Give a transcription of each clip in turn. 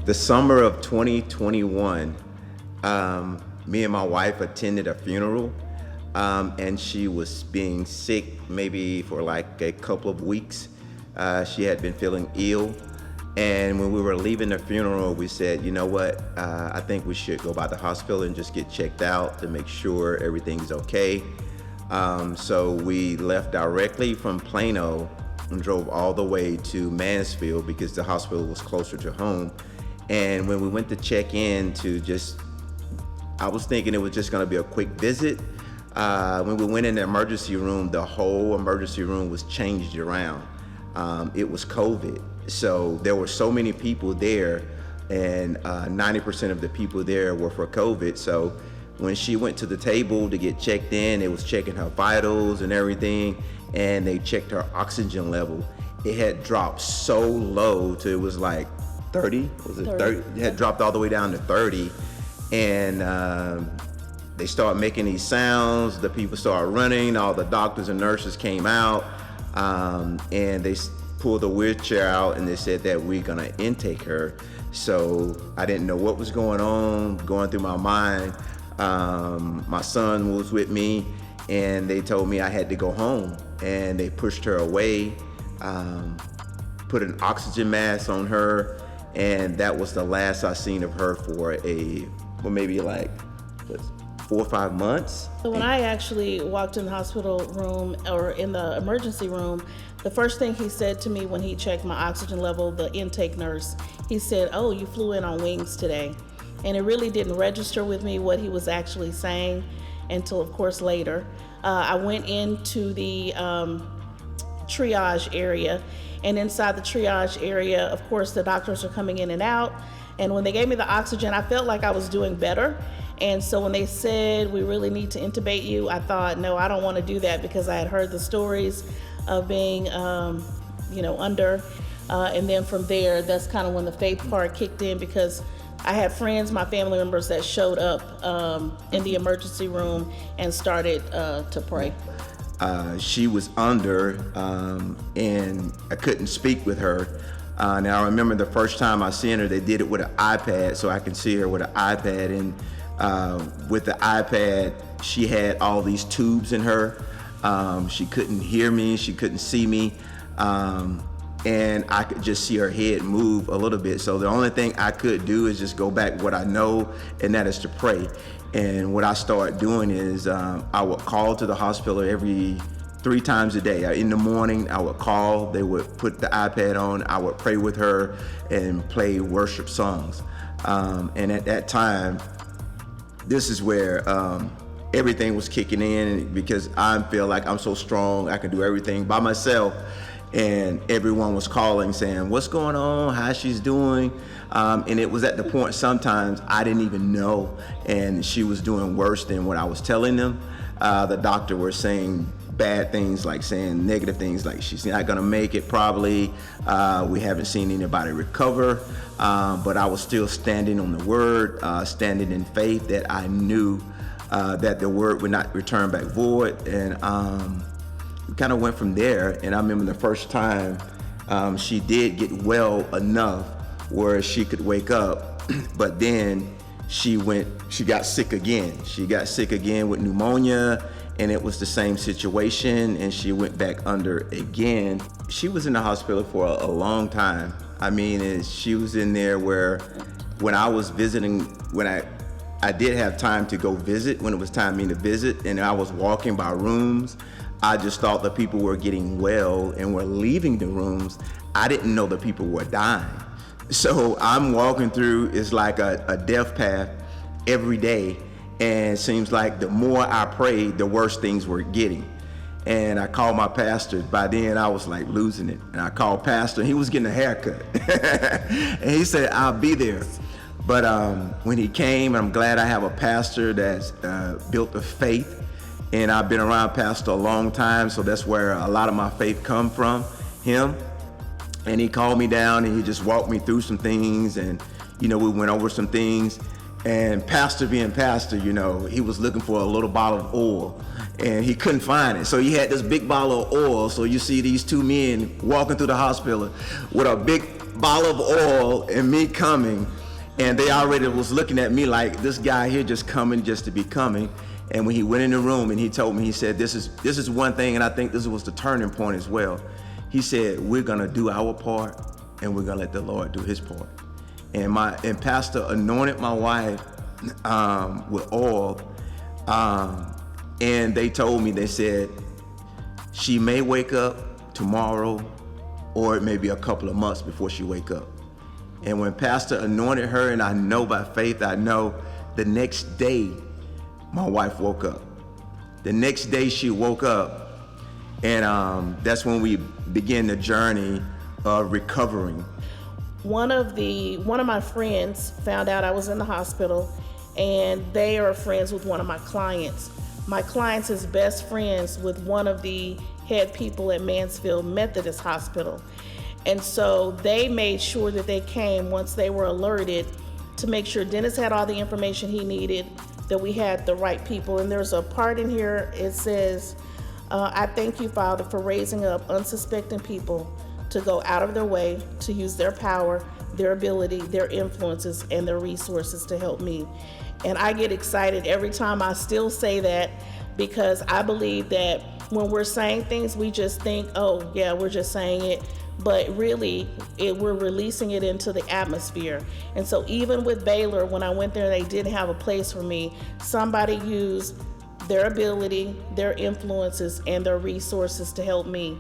The summer of 2021, me and my wife attended a funeral, and she was being sick maybe for like a couple of weeks. She had been feeling ill, and when we were leaving the funeral, we said, you know what, I think we should go by the hospital and just get checked out to make sure everything's okay. So we left directly from Plano and drove all the way to Mansfield because the hospital was closer to home. And when we went to check in I was thinking it was just gonna be a quick visit. When we went in the emergency room, the whole emergency room was changed around. It was COVID. So there were so many people there, and 90% of the people there were for COVID. So when she went to the table to get checked in, it was checking her vitals and everything, and they checked her oxygen level. It had dropped so low to it was like 30, was it 30? It had dropped all the way down to 30, and they started making these sounds. The people started running. All the doctors and nurses came out, and they pulled the wheelchair out, and they said that we're gonna intake her. So I didn't know what was going through my mind. My son was with me, and they told me I had to go home, and they pushed her away, put an oxygen mask on her, and that was the last I seen of her for maybe like 4 or 5 months. So when I actually walked in the hospital room or in the emergency room, the first thing he said to me when he checked my oxygen level, the intake nurse, he said, "Oh, you flew in on wings today." And it really didn't register with me what he was actually saying until, of course, later. I went into the triage area, and inside the triage area, of course, the doctors are coming in and out. And when they gave me the oxygen, I felt like I was doing better. And so when they said, we really need to intubate you, I thought, no, I don't want to do that, because I had heard the stories of being, under. And then from there, that's kind of when the faith part kicked in, because I had friends, my family members, that showed up in the emergency room and started to pray. She was under, and I couldn't speak with her. Now I remember the first time I seen her, they did it with an iPad, so I can see her with an iPad. And with the iPad, she had all these tubes in her. She couldn't hear me, she couldn't see me, and I could just see her head move a little bit. So the only thing I could do is just go back what I know, and that is to pray. And what I started doing is I would call to the hospital every 3 times a day. In the morning, I would call, they would put the iPad on, I would pray with her and play worship songs. And at that time, this is where everything was kicking in, because I feel like I'm so strong, I can do everything by myself. And everyone was calling saying, what's going on, how she's doing? And it was at the point sometimes I didn't even know, and she was doing worse than what I was telling them. The doctor was saying bad things, like saying negative things, like she's not gonna make it probably. We haven't seen anybody recover, but I was still standing on the word, standing in faith that I knew that the word would not return back void. And we kind of went from there. And I remember the first time she did get well enough where she could wake up, but then she got sick again. She got sick again with pneumonia, and it was the same situation, and she went back under again. She was in the hospital for a long time. I mean, she was in there where when I was visiting, when I did have time to go visit, when it was time for me to visit, and I was walking by rooms, I just thought the people were getting well and were leaving the rooms. I didn't know the people were dying. So I'm walking through, it's like a death path every day. And it seems like the more I prayed, the worse things were getting. And I called my pastor. By then I was like losing it. And I called pastor, he was getting a haircut. And he said, I'll be there. But when he came, I'm glad I have a pastor that's built a faith. And I've been around pastor a long time, so that's where a lot of my faith come from, him. And he called me down and he just walked me through some things, and we went over some things. And pastor being pastor, he was looking for a little bottle of oil, and he couldn't find it. So he had this big bottle of oil. So you see these 2 men walking through the hospital with a big bottle of oil and me coming, and they already was looking at me like, this guy here just coming just to be coming. And when he went in the room and he told me, he said, this is one thing, and I think this was the turning point as well. He said, we're gonna do our part and we're gonna let the Lord do his part. And Pastor anointed my wife with oil, and they told me, they said, she may wake up tomorrow, or it may be a couple of months before she wake up. And when Pastor anointed her, and I know by faith, I know the next day, my wife woke up. The next day she woke up, and that's when we began the journey of recovering. One of my friends found out I was in the hospital, and they are friends with one of my clients. My clients is best friends with one of the head people at Mansfield Methodist Hospital. And so they made sure that they came once they were alerted to make sure Dennis had all the information he needed, that we had the right people. And there's a part in here, it says, I thank you, Father, for raising up unsuspecting people to go out of their way to use their power, their ability, their influences, and their resources to help me. And I get excited every time I still say that, because I believe that when we're saying things, we just think, oh yeah, we're just saying it. But really, we're releasing it into the atmosphere. And so even with Baylor, when I went there, they didn't have a place for me. Somebody used their ability, their influences, and their resources to help me.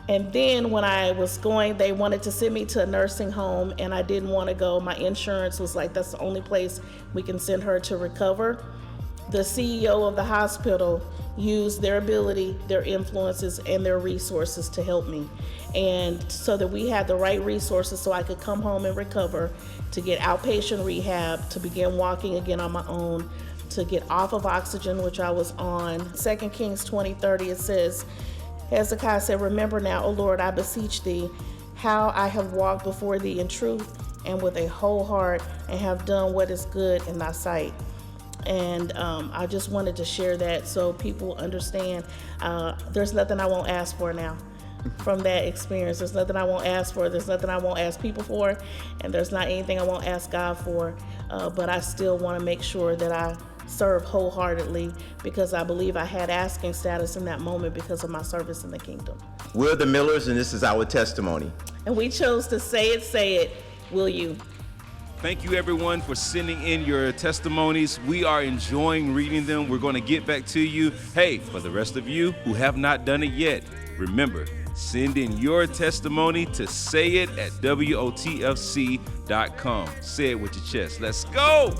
And then when I was going, they wanted to send me to a nursing home, and I didn't want to go. My insurance was like, that's the only place we can send her to recover. The CEO of the hospital used their ability, their influences, and their resources to help me. And so that we had the right resources so I could come home and recover, to get outpatient rehab, to begin walking again on my own, to get off of oxygen, which I was on. 2 Kings 20:30, it says, Hezekiah said, remember now, O Lord, I beseech thee, how I have walked before thee in truth and with a whole heart, and have done what is good in thy sight. And I just wanted to share that so people understand there's nothing I won't ask for now from that experience. There's nothing I won't ask for. There's nothing I won't ask people for. And there's not anything I won't ask God for. But I still want to make sure that I serve wholeheartedly, because I believe I had asking status in that moment because of my service in the kingdom. We're the Millers, and this is our testimony. And we chose to say it, will you? Thank you, everyone, for sending in your testimonies. We are enjoying reading them. We're going to get back to you. Hey, for the rest of you who have not done it yet, remember, send in your testimony to sayit@wotfc.com. Say it with your chest. Let's go.